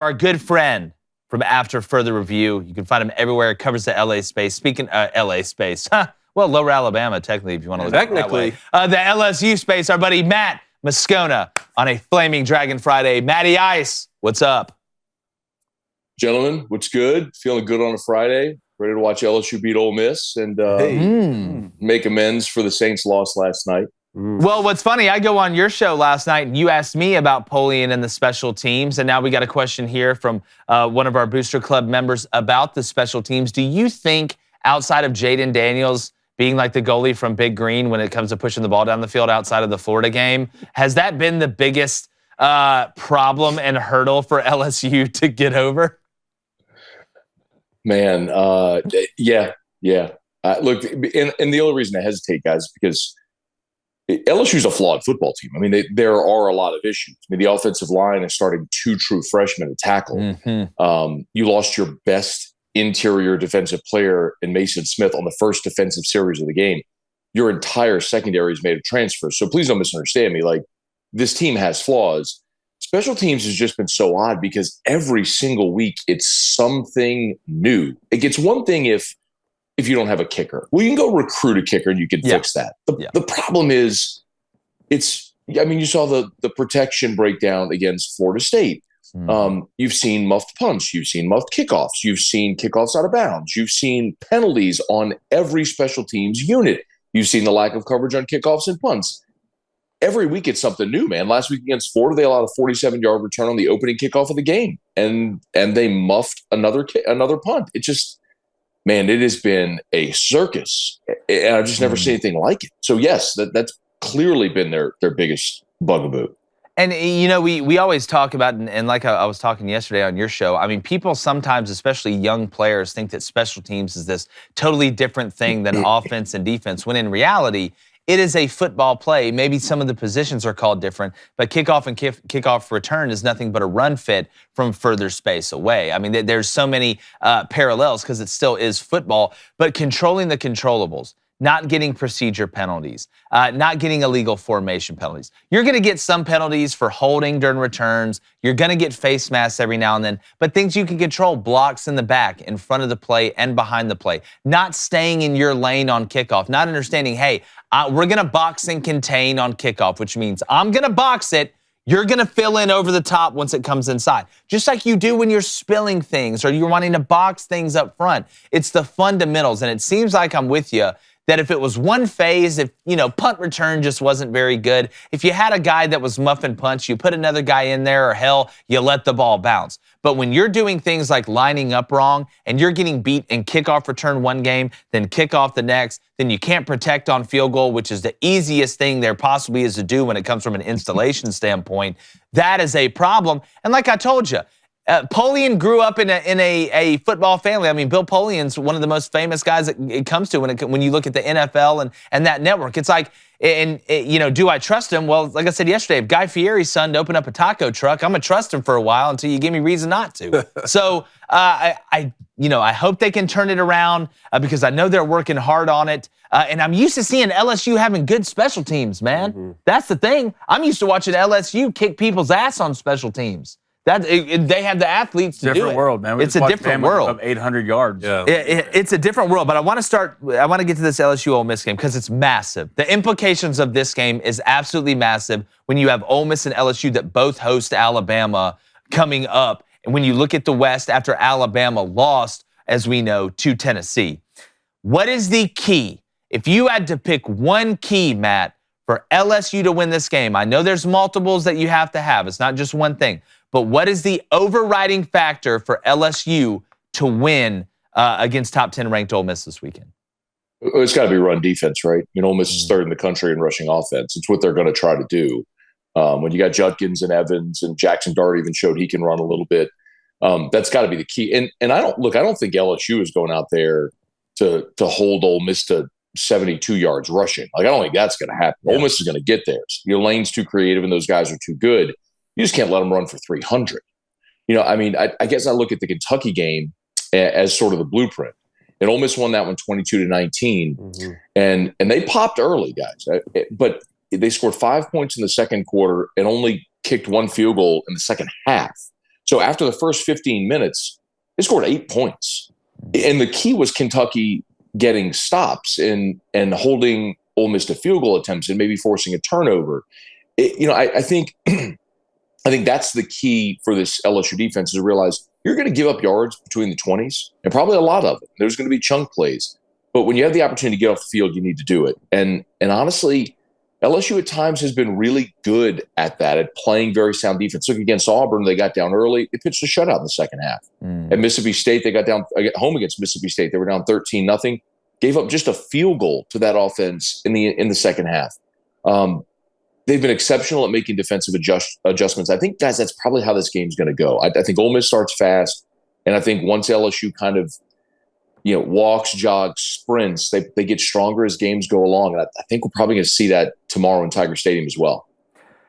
Our good friend from After Further Review. You can find him everywhere. It covers the LA space. Speaking LA space, well, Lower Alabama, technically, if you want to look at it that way. The LSU space, our buddy Matt Moscona on a Flaming Dragon Friday. Matty Ice, what's up? Gentlemen, what's good? Feeling good on a Friday. Ready to watch LSU beat Ole Miss and make amends for the Saints' loss last night. Well, what's funny, I go on your show last night and you asked me about Polian and the special teams, and now we got a question here from one of our Booster Club members about the special teams. Do you think, outside of Jaden Daniels being like the goalie from Big Green when it comes to pushing the ball down the field outside of the Florida game, has that been the biggest problem and hurdle for LSU to get over? Man, yeah. Look, and the only reason I hesitate, guys, is because LSU's a flawed football team. I mean, there are a lot of issues. I mean, the offensive line is starting two true freshmen to tackle. You lost your best interior defensive player in Mason Smith on the first defensive series of the game. Your entire secondary is made of transfers. So please don't misunderstand me. Like, this team has flaws. Special teams has just been so odd because every single week it's something new. It gets one thing if you don't have a kicker. Well, you can go recruit a kicker and you can fix that. The problem is you saw the protection breakdown against Florida State. You've seen muffed punts. You've seen muffed kickoffs. You've seen kickoffs out of bounds. You've seen penalties on every special teams unit. You've seen the lack of coverage on kickoffs and punts. Every week it's something new, man. Last week against Florida, they allowed a 47-yard return on the opening kickoff of the game, and they muffed another punt. It just, man, it has been a circus, and I've just never seen anything like it. So yes, that's clearly been their biggest bugaboo. And, you know, we always talk about, and like I was talking yesterday on your show, I mean, people sometimes, especially young players, think that special teams is this totally different thing than offense and defense, when in reality, it is a football play. Maybe some of the positions are called different, but kickoff and kickoff return is nothing but a run fit from further space away. I mean, there's so many parallels because it still is football, but controlling the controllables, not getting procedure penalties, not getting illegal formation penalties. You're going to get some penalties for holding during returns. You're going to get face masks every now and then, but things you can control, blocks in the back, in front of the play, and behind the play. Not staying in your lane on kickoff, not understanding, hey, we're going to box and contain on kickoff, which means I'm going to box it. You're going to fill in over the top once it comes inside. Just like you do when you're spilling things or you're wanting to box things up front. It's the fundamentals, and it seems like I'm with you that if it was one phase, if, punt return just wasn't very good, if you had a guy that was muffin punch, you put another guy in there, or hell, you let the ball bounce. But when you're doing things like lining up wrong and you're getting beat in kickoff return one game, then kickoff the next, then you can't protect on field goal, which is the easiest thing there possibly is to do when it comes from an installation standpoint, that is a problem. And like I told you, Polian grew up in a football family. I mean, Bill Polian's one of the most famous guys that it comes to when you look at the NFL and that network. It's like, do I trust him? Well, like I said yesterday, if Guy Fieri's son to open up a taco truck, I'm gonna trust him for a while until you give me reason not to. So I hope they can turn it around because I know they're working hard on it. And I'm used to seeing LSU having good special teams, man. That's the thing. I'm used to watching LSU kick people's ass on special teams. They have the athletes to do it. Different world, man. It's a different world. Of 800 yards. Yeah. It's a different world, but I want to get to this LSU Ole Miss game because it's massive. The implications of this game is absolutely massive when you have Ole Miss and LSU that both host Alabama coming up. And when you look at the West after Alabama lost, as we know, to Tennessee. What is the key? If you had to pick one key, Matt, for LSU to win this game, I know there's multiples that you have to have. It's not just one thing. But what is the overriding factor for LSU to win against top 10 ranked Ole Miss this weekend? It's got to be run defense, right? Ole Miss is third in the country in rushing offense. It's what they're going to try to do. When you got Judkins and Evans and Jackson Dart even showed he can run a little bit. That's got to be the key. And I don't think LSU is going out there to hold Ole Miss to 72 yards rushing. Like, I don't think that's going to happen. Yeah. Ole Miss is going to get there. Your lane's too creative and those guys are too good. You just can't let them run for 300. I guess I look at the Kentucky game as sort of the blueprint. And Ole Miss won that one 22-19. And they popped early, guys. But they scored 5 points in the second quarter and only kicked one field goal in the second half. So after the first 15 minutes, they scored 8 points. And the key was Kentucky getting stops and holding Ole Miss to field goal attempts and maybe forcing a turnover. I think I think that's the key for this LSU defense is to realize you're going to give up yards between the 20s and probably a lot of them. There's going to be chunk plays. But when you have the opportunity to get off the field, you need to do it. And honestly, LSU at times has been really good at that, at playing very sound defense. Look, against Auburn, they got down early. They pitched a shutout in the second half. At Mississippi State, they got down home against Mississippi State. They were down 13-0. Gave up just a field goal to that offense in the second half. They've been exceptional at making defensive adjustments. I think, guys, that's probably how this game's going to go. I think Ole Miss starts fast, and I think once LSU kind of walks, jogs, sprints, they get stronger as games go along. And I think we're probably going to see that tomorrow in Tiger Stadium as well.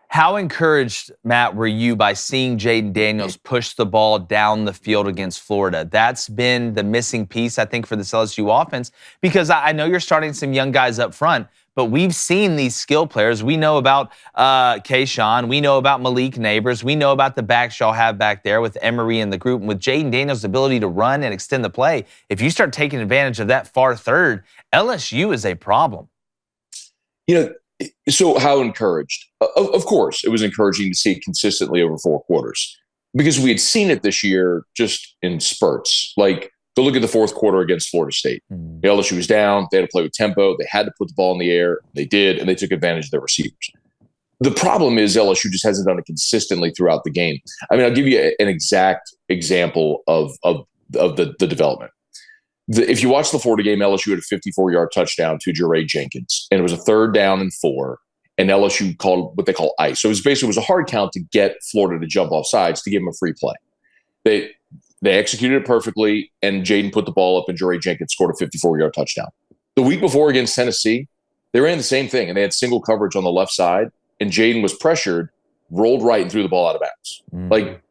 How encouraged, Matt, were you by seeing Jaden Daniels push the ball down the field against Florida? That's been the missing piece, I think, for this LSU offense, because I know you're starting some young guys up front, but we've seen these skill players. We know about Kayshawn. We know about Malik Neighbors. We know about the backs y'all have back there with Emery and the group. And with Jaden Daniels' ability to run and extend the play, if you start taking advantage of that far third, LSU is a problem. So how encouraged? Of course, it was encouraging to see it consistently over 4 quarters because we had seen it this year just in spurts. Like, go look at the fourth quarter against Florida State. LSU was down. They had to play with tempo. They had to put the ball in the air. They did, and they took advantage of their receivers. The problem is LSU just hasn't done it consistently throughout the game. I mean, I'll give you an exact example of the development. If you watch the Florida game, LSU had a 54-yard touchdown to Jure Jenkins, and it was a 3rd down and 4, and LSU called what they call ice. So it was a hard count to get Florida to jump off sides to give them a free play. They executed it perfectly, and Jaden put the ball up, and Jure Jenkins scored a 54-yard touchdown. The week before against Tennessee, they ran the same thing, and they had single coverage on the left side, and Jaden was pressured, rolled right, and threw the ball out of bounds.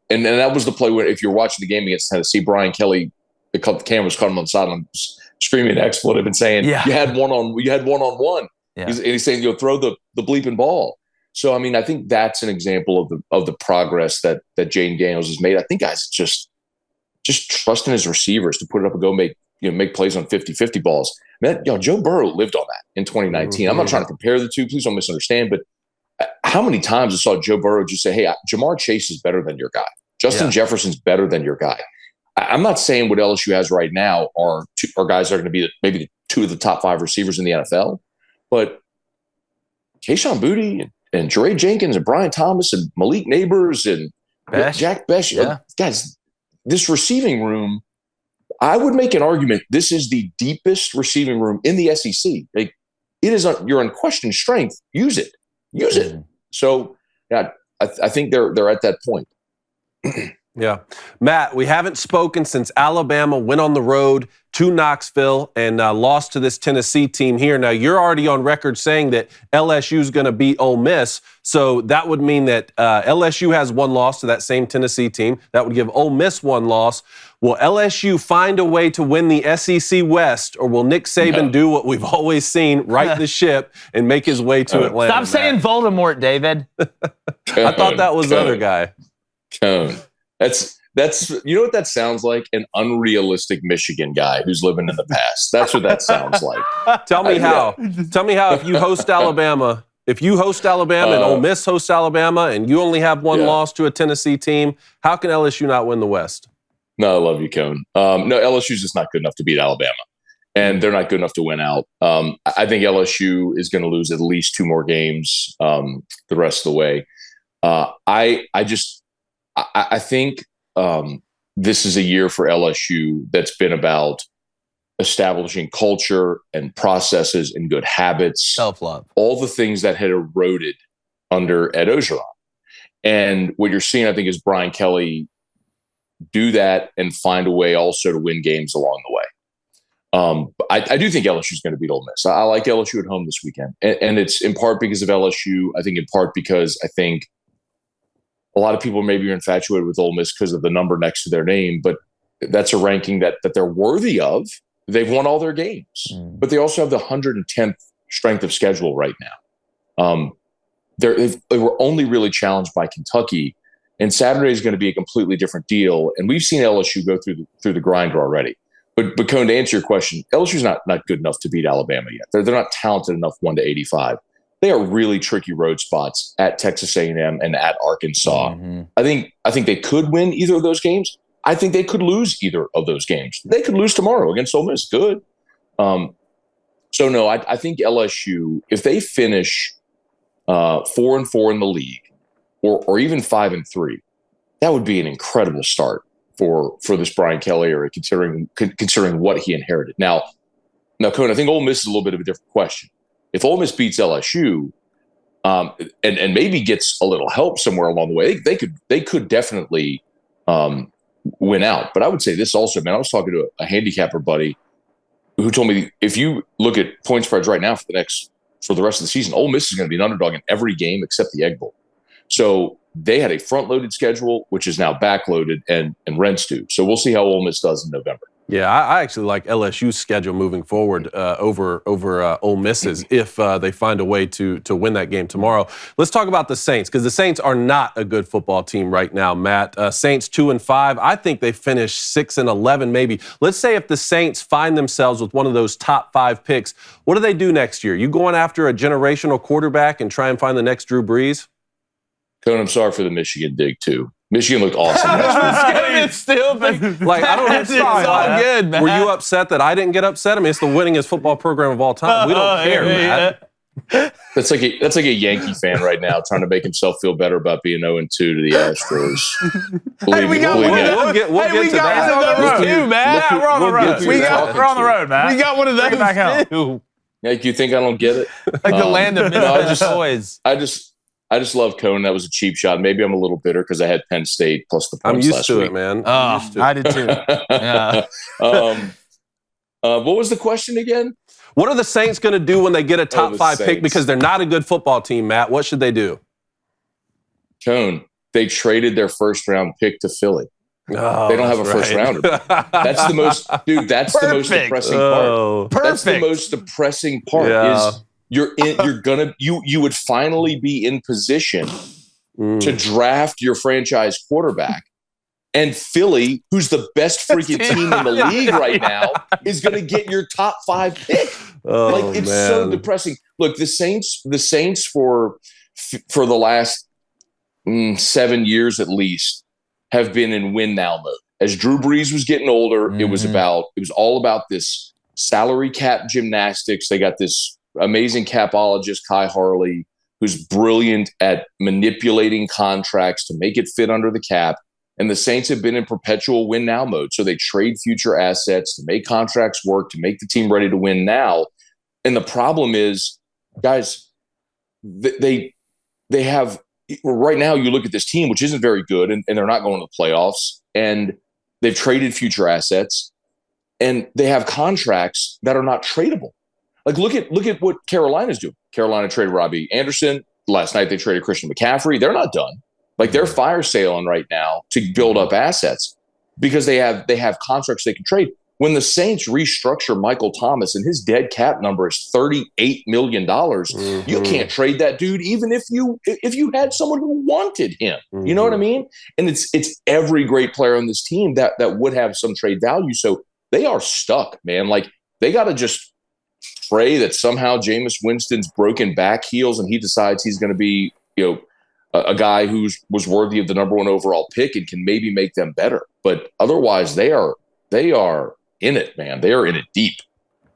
And that was the play where, if you're watching the game against Tennessee, Brian Kelly, the cameras caught him on the sideline, screaming expletive and saying, "You had one on one." Yeah. He's saying, "Throw the bleeping ball." So, I mean, I think that's an example of the progress that Jaden Daniels has made. I think, guys, just trusting his receivers to put it up and go make plays on 50-50 balls. Man, Joe Burrow lived on that in 2019. I'm not trying to compare the two. Please don't misunderstand. But how many times I saw Joe Burrow just say, "Hey, Jamar Chase is better than your guy. Justin Jefferson's better than your guy." I'm not saying what LSU has right now are guys that are going to be maybe 2 of the top 5 receivers in the NFL, but Kayshon Boutte and Jure Jenkins and Brian Thomas and Malik Neighbors and Jack Besh, guys, this receiving room, I would make an argument this is the deepest receiving room in the SEC. Like, it is your unquestioned strength. Use it. So, I think they're at that point. Yeah. Matt, we haven't spoken since Alabama went on the road to Knoxville and lost to this Tennessee team here. Now, you're already on record saying that LSU is going to beat Ole Miss. So that would mean that LSU has 1 loss to that same Tennessee team. That would give Ole Miss 1 loss. Will LSU find a way to win the SEC West, or will Nick Saban do what we've always seen, right the ship and make his way to Atlanta? Stop saying Voldemort, David. I thought that was the other guy. That's you know what that sounds like? An unrealistic Michigan guy who's living in the past. That's what that sounds like. Tell me how if you host Alabama, and Ole Miss hosts Alabama and you only have 1 loss to a Tennessee team, how can LSU not win the West? No, I love you, Cone. No, LSU's just not good enough to beat Alabama, and they're not good enough to win out. I think LSU is going to lose at least 2 more games the rest of the way. I think this is a year for LSU that's been about establishing culture and processes and good habits, self-love, all the things that had eroded under Ed Orgeron. And what you're seeing, I think, is Brian Kelly do that and find a way also to win games along the way. I do think LSU is going to beat Ole Miss. I like LSU at home this weekend. And it's in part because of LSU. I think in part because I think a lot of people maybe are infatuated with Ole Miss because of the number next to their name, but that's a ranking that they're worthy of. They've won all their games, but they also have the 110th strength of schedule right now. They were only really challenged by Kentucky And Saturday is going to be a completely different deal. And we've seen LSU go through the grinder already. But Cone, to answer your question, LSU's not good enough to beat Alabama yet. They're not talented enough 1-85. They are really tricky road spots at Texas A&M and at Arkansas. Mm-hmm. I think they could win either of those games. I think they could lose either of those games. They could lose tomorrow against Ole Miss. Good. So no, I think LSU, if they finish 4-4 in the league, or even 5-3, that would be an incredible start for this Brian Kelly era, considering what he inherited. Now, Cone, I think Ole Miss is a little bit of a different question. If Ole Miss beats LSU, and maybe gets a little help somewhere along the way, they could definitely win out. But I would say this also, man. I was talking to a handicapper buddy who told me if you look at point spreads right now for the rest of the season, Ole Miss is going to be an underdog in every game except the Egg Bowl. So they had a front-loaded schedule, which is now backloaded and rents due. So we'll see how Ole Miss does in November. Yeah, I actually like LSU's schedule moving forward over Ole Miss's if they find a way to win that game tomorrow. Let's talk about the Saints, because the Saints are not a good football team right now, Matt. Saints 2-5. I think they finish 6-11 maybe. Let's say if the Saints find themselves with one of those top 5 picks, what do they do next year? You going after a generational quarterback and try and find the next Drew Brees? Cone, I'm sorry for the Michigan dig, too. Michigan looked awesome. It's still like, I don't it's all good, man. Were you upset that I didn't get upset? I mean, it's the winningest football program of all time. We don't care, Matt. That's like a Yankee fan right now trying to make himself feel better about being 0-2 to the Astros. We'll get to that. One of those too, man. We're on the road, man. We got one of those too. Like, you think I don't get it? Like the land of misfit toys. I just love Cone. That was a cheap shot. Maybe I'm a little bitter because I had Penn State plus the points I'm used last to week. it, man. I did too. Yeah. What was the question again? What are the Saints going to do when they get a top 5 pick? Saints. Because they're not a good football team, Matt. What should they do? Cone, they traded their first-round pick to Philly. Oh, they don't have a first rounder. That's the most, dude. That's the most depressing part. That's the most depressing part. Is you would finally be in position to draft your franchise quarterback, and Philly, who's the best freaking team in the league right now, is going to get your top 5 pick. It's so depressing. Look, the Saints for the last 7 years at least have been in win now mode. As Drew Brees was getting older, it was all about this salary cap gymnastics. They got this amazing capologist, Kai Harley, who's brilliant at manipulating contracts to make it fit under the cap. And the Saints have been in perpetual win now mode. So they trade future assets to make contracts work, to make the team ready to win now. And the problem is, guys, they have right now, you look at this team, which isn't very good, and they're not going to the playoffs, and they've traded future assets, and they have contracts that are not tradable. Like, look at what Carolina's doing. Carolina traded Robbie Anderson. Last night they traded Christian McCaffrey. They're not done. Like, they're fire sailing right now to build up assets because they have contracts they can trade. When the Saints restructure Michael Thomas and his dead cap number is $38 million, you can't trade that dude even if you had someone who wanted him. You know what I mean? And it's every great player on this team that would have some trade value. So they are stuck, man. Like, they got to just pray that somehow Jameis Winston's broken back heals and he decides he's going to be, a guy who was worthy of the number 1 overall pick and can maybe make them better. But otherwise, they are in it, man. They are in it deep.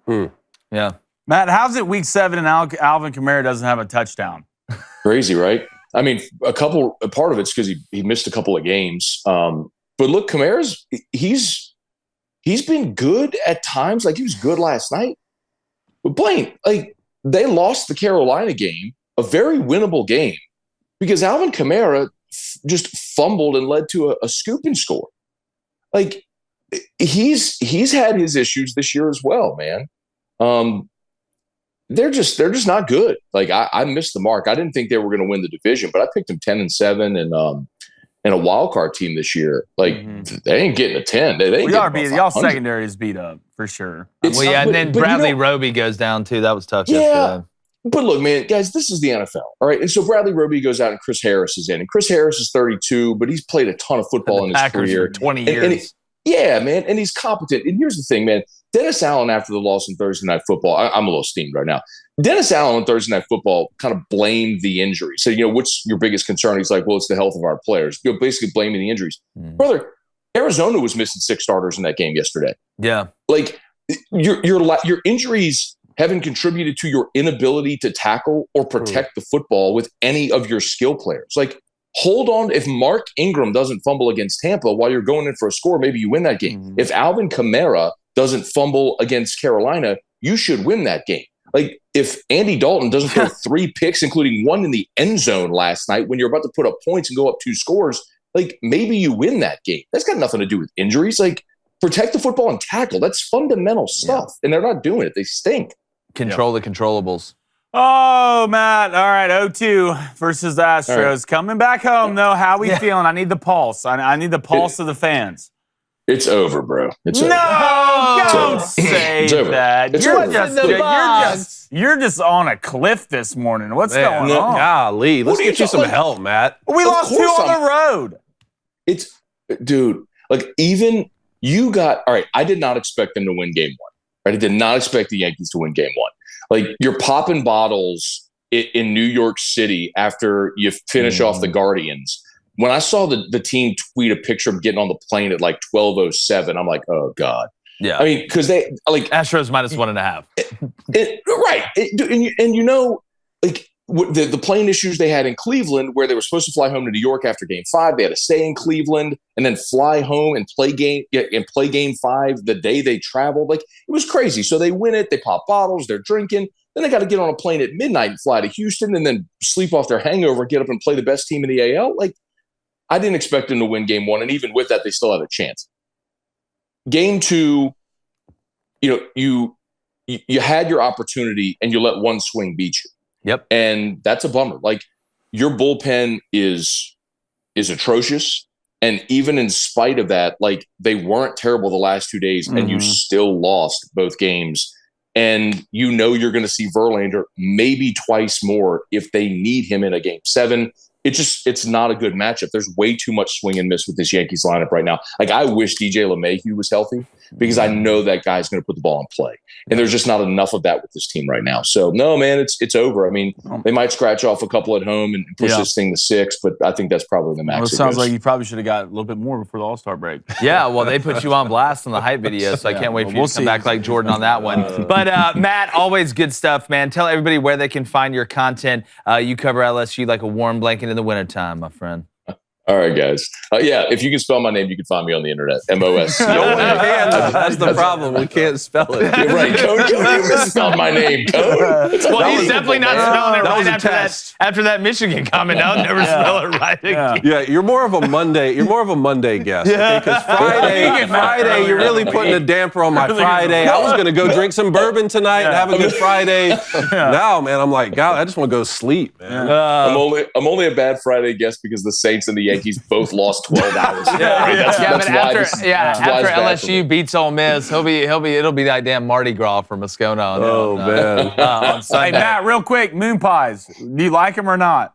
Yeah. Matt, how's it week 7 and Alvin Kamara doesn't have a touchdown? Crazy, right? I mean, a part of it's because he missed a couple of games. But look, Kamara's he's been good at times. Like, he was good last night. But Blaine, like, they lost the Carolina game, a very winnable game, because Alvin Kamara just fumbled and led to a scoop and score. Like, he's had his issues this year as well, man. They're just not good. Like, I missed the mark. I didn't think they were going to win the division, but I picked them 10-7 and a wild card team this year. Like, they ain't getting a 10. Y'all secondary is beat up for sure. And then Bradley Roby goes down too. That was tough yesterday. But look, man, guys, this is the NFL, all right? And so Bradley Roby goes out and Chris Harris is in. And Chris Harris is 32, but he's played a ton of football in his Packers career. for 20 years. Yeah, man, and he's competent. And here's the thing, man. Dennis Allen, after the loss in Thursday Night Football, I'm a little steamed right now. Dennis Allen on Thursday Night Football kind of blamed the injury. So, what's your biggest concern? He's like, well, it's the health of our players. Basically blaming the injuries. Brother, Arizona was missing 6 starters in that game yesterday. Yeah. Like, your injuries haven't contributed to your inability to tackle or protect the football with any of your skill players. Like, hold on. If Mark Ingram doesn't fumble against Tampa while you're going in for a score, maybe you win that game. If Alvin Kamara doesn't fumble against Carolina, you should win that game. Like, if Andy Dalton doesn't throw 3 picks, including 1 in the end zone last night when you're about to put up points and go up 2 scores, like, maybe you win that game. That's got nothing to do with injuries. Like, protect the football and tackle. That's fundamental stuff. And they're not doing it. They stink. Control the controllables. Oh, Matt. All right, 0-2 versus the Astros. Right. Coming back home, though, how we feeling? I need the pulse. I need the pulse of the fans. It's over, bro. It's over. No, don't say that. You're just on a cliff this morning. What's going on? Golly, let's get you some help, Matt. We lost 2 on the road. Dude, like, even you got, all right, I did not expect them to win game 1. Right? I did not expect the Yankees to win game 1. Like, you're popping bottles in New York City after you finish off the Guardians. When I saw the team tweet a picture of getting on the plane at like 12:07, I'm like, oh God. Yeah. I mean, because they like Astros minus 1.5. Right. Like the plane issues they had in Cleveland, where they were supposed to fly home to New York after Game 5, they had to stay in Cleveland and then fly home and play Game 5 the day they traveled. Like, it was crazy. So they win it, they pop bottles, they're drinking. Then they got to get on a plane at midnight and fly to Houston and then sleep off their hangover, get up and play the best team in the AL. Like, I didn't expect them to win game 1, and even with that, they still had a chance. Game 2, you had your opportunity, and you let one swing beat you. Yep. And that's a bummer. Like, your bullpen is atrocious, and even in spite of that, like, they weren't terrible the last 2 days, and you still lost both games. And you're going to see Verlander maybe twice more if they need him in a Game 7. It's not a good matchup. There's way too much swing and miss with this Yankees lineup right now. Like, I wish DJ LeMahieu was healthy, because I know that guy's going to put the ball in play. And there's just not enough of that with this team right now. So, no, man, it's over. I mean, they might scratch off a couple at home and push this thing to 6, but I think that's probably the max. Well, it sounds like you probably should have got a little bit more before the All-Star break. Yeah, well, they put you on blast on the hype video, so I can't wait for you to come back like Jordan on that one. But, Matt, always good stuff, man. Tell everybody where they can find your content. You cover LSU like a warm blanket in the wintertime, my friend. All right, guys. If you can spell my name, you can find me on the internet. MOS. No one can. That's the problem. We can't spell it. You're right. Code, you misspelled my name. Code. Well, he's definitely not spelling it right after that Michigan comment. I'll never spell it right again. Yeah, you're more of a Monday guest. Okay? Because Friday, you're really putting a damper on my Friday. I was going to go drink some bourbon tonight and have a good Friday. Now, man, I'm like, God, I just want to go sleep, man. I'm only a bad Friday guest because the Saints and the Yankees both lost 12 hours. But after LSU beats Ole Miss, it'll be that damn Mardi Gras for Moscona. Man. Hey, Matt, real quick, moon pies. Do you like them or not?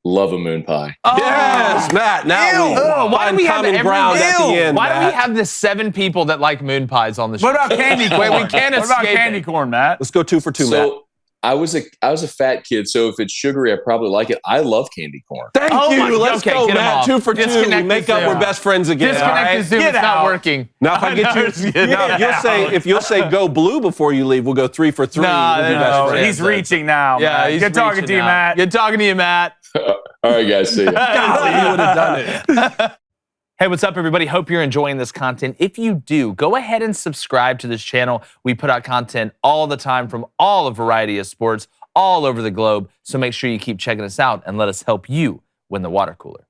Love a moon pie. Oh, yes, Matt. Now why do we have ground at the end? Why do we have the 7 people that like moon pies on the show? What about candy corn? Wait, we can't escape. What about candy corn, Matt? Let's go 2 for 2, Matt. I was a fat kid, so if it's sugary, I probably like it. I love candy corn. Thank you. Let's go, Matt. 2 for 2. We make up. We're best friends again. Disconnect the Zoom. It's not working. Now, if I get you, if you'll say go blue before you leave, we'll go 3 for 3. No, he's reaching now. Yeah, he's good talking to you, Matt. Good talking to you, Matt. All right, guys. See you. Golly, you would have done it. Hey, what's up, everybody? Hope you're enjoying this content. If you do, go ahead and subscribe to this channel. We put out content all the time from all a variety of sports all over the globe. So make sure you keep checking us out and let us help you win the water cooler.